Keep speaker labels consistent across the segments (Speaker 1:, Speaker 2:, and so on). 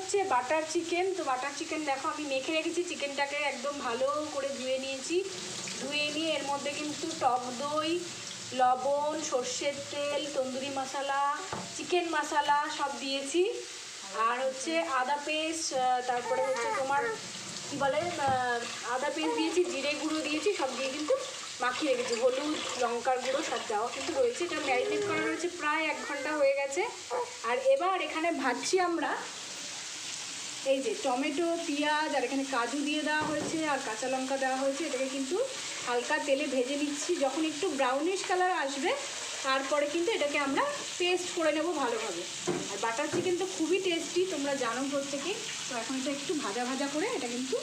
Speaker 1: হচ্ছে butter chicken. তো butter chicken দেখো আমি মেখে রেখেছি, চিকেনটাকে একদম ভালো করে ধুয়ে নিয়েছি। ধুয়ে নিয়ে এর মধ্যে কিন্তু টক দই, লবণ, সর্ষের তেল, তন্দুরি মশলা, চিকেন মশলা সব দিয়েছি। আর হচ্ছে আদা পেস্ট, তারপরে হচ্ছে তোমার কী বলে আদা পেস্ট দিয়েছি, জিরে গুঁড়ো দিয়েছি, সব দিয়ে কিন্তু মাখিয়ে রেখেছি। হলুদ, লঙ্কার গুঁড়ো সব দেওয়া কিন্তু রয়েছে। এটা ম্যারিনেট করা রয়েছে, প্রায় 1 ঘন্টা হয়ে গেছে। আর এবার এখানে ভাজছি আমরা এই যে টমেটো, পেঁয়াজ, আর এখানে কাজু দিয়ে দেওয়া হয়েছে আর কাঁচা লঙ্কা দেওয়া হয়েছে। এটাকে কিন্তু হালকা তেলে ভেজে নিচ্ছি। যখন একটু ব্রাউনিশ কালার আসবে তারপরে কিন্তু এটাকে আমরা পেস্ট করে নেব ভালোভাবে। আর বাটার চিকেন তো খুবই টেস্টি, তোমরা জানো প্রত্যেকেই। তো এখন এটা একটু ভাজা ভাজা করে এটা কিন্তু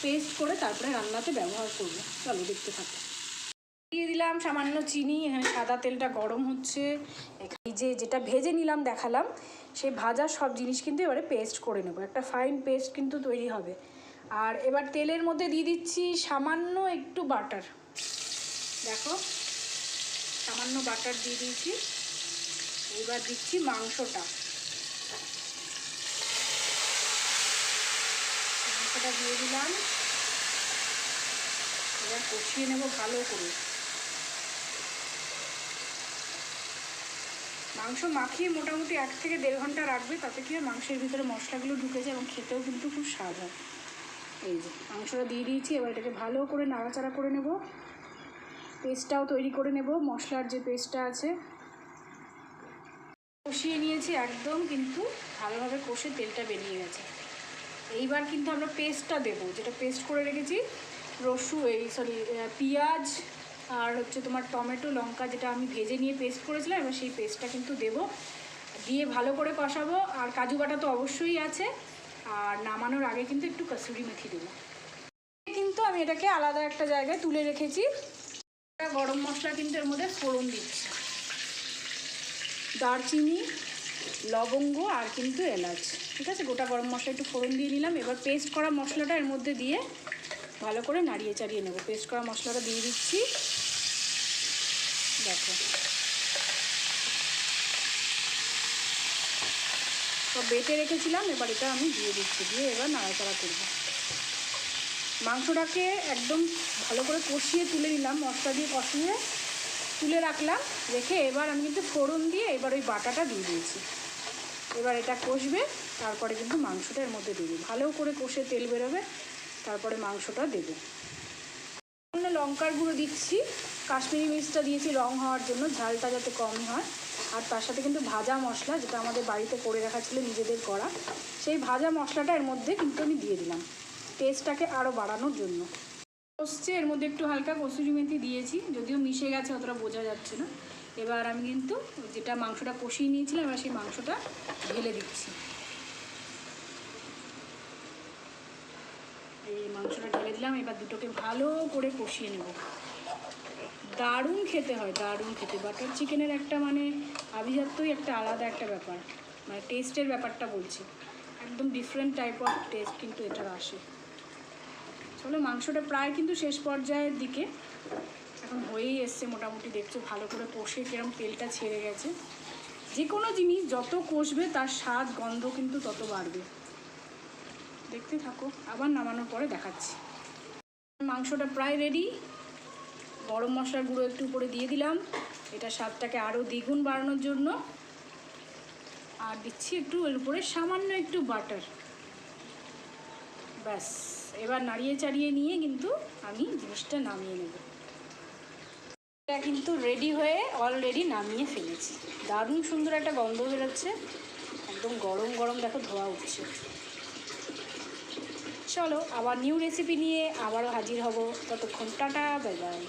Speaker 1: পেস্ট করে তারপরে রান্নাতে ব্যবহার করবো। চলো দেখতে থাকো। দিয়ে দিলাম সামান্য চিনি। এখানে সাদা তেলটা গরম হচ্ছে। এখানে যেটা ভেজে নিলাম দেখালাম, সেই ভাজা সব জিনিস কিন্তু এবারে পেস্ট করে নেব, একটা ফাইন পেস্ট কিন্তু তৈরি হবে। আর এবার তেলের মধ্যে দিয়ে দিচ্ছি সামান্য একটু বাটার। দেখো সামান্য বাটার দিয়ে দিয়েছি। এবার দিচ্ছি মাংসটা দিয়ে দিলাম। এবার কষিয়ে নেব ভালো করে। মাংস মাখিয়ে মোটামুটি 1 থেকে 1.5 ঘন্টা রাখবে, তাতে কি হয় মাংসের ভিতরে মশলাগুলো ঢুকে যায় এবং খেতেও কিন্তু খুব স্বাদ হয়। এই যে মাংসটা দিয়ে দিয়েছি। এবার এটাকে ভালো করে নাড়াচাড়া করে নেব। পেস্টটাও তৈরি করে নেব, মশলার যে পেস্টটা আছে কষিয়ে নিয়েছি একদম, কিন্তু ভালোভাবে কষে তেলটা বেরিয়ে গেছে। এইবার কিন্তু আমরা পেস্টটা দেবো, যেটা পেস্ট করে রেখেছি। পেঁয়াজ আর হচ্ছে তোমার টমেটো, লঙ্কা, যেটা আমি ভেজে নিয়ে পেস্ট করেছিলাম, এবার সেই পেস্টটা কিন্তু দেবো। দিয়ে ভালো করে কষাবো। আর কাজু বাটা তো অবশ্যই আছে। আর নামানোর আগে কিন্তু একটু কসুরি মেথি দেবো। কিন্তু আমি এটাকে আলাদা একটা জায়গায় তুলে রেখেছি। গরম মশলা কিন্তু এর মধ্যে ফোড়ন দিচ্ছি, দারচিনি, লবঙ্গ আর কিন্তু এলাচ। ঠিক আছে, গোটা গরম মশলা একটু ফোড়ন দিয়ে নিলাম। এবার পেস্ট করা মশলাটা এর মধ্যে দিয়ে ভালো করে নাড়িয়ে চাড়িয়ে নেব। পেস্ট করা মশলাটা দিয়ে দিচ্ছি। দেখো সব বেটে রেখেছিলাম, এবার এটা আমি দিয়ে দিচ্ছি। দিয়ে এবার নাড়াচাড়া করব। মাংসটাকে একদম ভালো করে কষিয়ে তুলে নিলাম, মশলা দিয়ে কষিয়ে তুলে রাখলাম। রেখে এবার আমি কিন্তু ফোড়ন দিয়ে এবার ওই বাটাটা দিয়ে দিয়েছি। এবার এটা কষবে, তারপরে কিন্তু মাংসটা এর মধ্যে দেবো। ভালো করে কষে তেল বেরোবে, তারপরে মাংসটা দেবো। লঙ্কার গুঁড়ো দিচ্ছি, কাশ্মীরি মির্চটা দিয়েছি রং হওয়ার জন্য, ঝালটা যাতে কমই হয়। আর তার সাথে কিন্তু ভাজা মশলা, যেটা আমাদের বাড়িতে করে রাখা ছিল নিজেদের করা, সেই ভাজা মশলাটা এর মধ্যে কিন্তু আমি দিয়ে দিলাম টেস্টটাকে আরও বাড়ানোর জন্য। কষছে, এর মধ্যে একটু হালকা কসুরি মেথি দিয়েছি, যদিও মিশে গেছে অতটা বোঝা যাচ্ছে না। এবার আমি কিন্তু যেটা মাংসটা কষিয়ে নিয়েছিলাম, এবার সেই মাংসটা ঢেলে দিচ্ছি। এই মাংসটা ঢেলে দিলাম। এবার দুটোকে ভালো করে কষিয়ে নেব। দারুণ খেতে হয়, দারুণ খেতে। বাটার চিকেনের একটা মানে আভিজাত্যই একটা আলাদা একটা ব্যাপার, মানে টেস্টের ব্যাপারটা বলছি, একদম ডিফারেন্ট টাইপ অফ টেস্ট কিন্তু এটার আসে। চলো, মাংসটা প্রায় কিন্তু শেষ পর্যায়ের দিকে, এখন হয়েই এসছে মোটামুটি। দেখছো ভালো করে কষে কিরম তেলটা ছেড়ে গেছে। যে কোনো জিনিস যত কষবে তার স্বাদ গন্ধ কিন্তু তত বাড়বে। দেখতে থাকো, আবার নামানোর পরে দেখাচ্ছি। মাংসটা প্রায় রেডি। গরম মশলার গুঁড়ো একটু উপরে দিয়ে দিলাম, এটা স্বাদটাকে আরও দ্বিগুণ বাড়ানোর জন্য। আর দিচ্ছি একটু এর উপরে সামান্য একটু বাটার। ব্যাস, এবার নাড়িয়ে চাড়িয়ে নিয়ে কিন্তু আমি জিনিসটা নামিয়ে নেব। এটা কিন্তু রেডি হয়ে অলরেডি নামিয়ে ফেলেছি। দারুণ সুন্দর একটা গন্ধ বেরোচ্ছে, একদম গরম গরম দেখো ধোয়া উঠছে। চলো আবার নিউ রেসিপি নিয়ে আবারও হাজির হব। ততক্ষণ টাটা, বাই বাই।